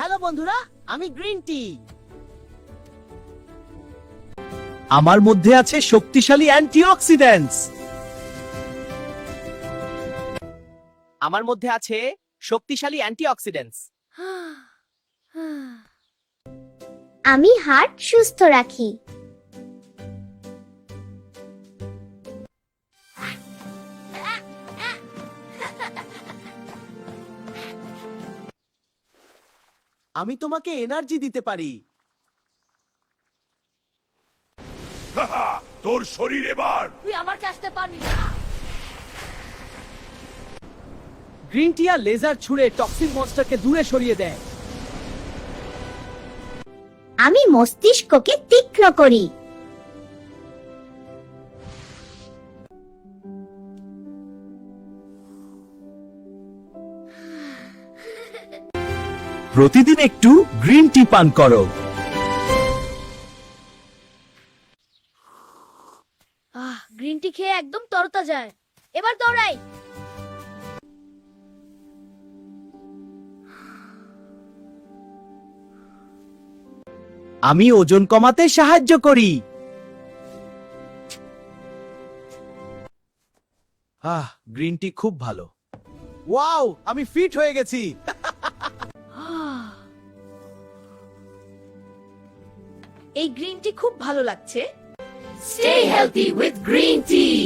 Hello বন্ধুরা, আমি green tea. আমার মধ্যে আছে শক্তিশালী অ্যান্টিঅক্সিডেন্টস। আমার মধ্যে আছে শক্তিশালী অ্যান্টিঅক্সিডেন্টস। আমি হার্ট সুস্থ রাখি। আমি তোমাকে এনার্জি দিতে পারি। তোর শরীর এবার তুই আমার কাছতে পারবি না। গ্রিন টি আর লেজার ছুঁড়ে টক্সিক মনস্টারকে দূরে সরিয়ে দেয়। আমি মস্তিষ্ককে তীক্ষ্ণ করি। প্রতিদিন একটু গ্রিন টি পান করো। গ্রিন টি খেয়ে একদম তরতাজা। এবার দৌড়াই। আমি ওজন কমাতে সাহায্য করি। গ্রিন টি খুব ভালো। ওয়াও, আমি ফিট হয়ে গেছি। এই গ্রিন টি খুব ভালো লাগছে। Stay healthy with green tea.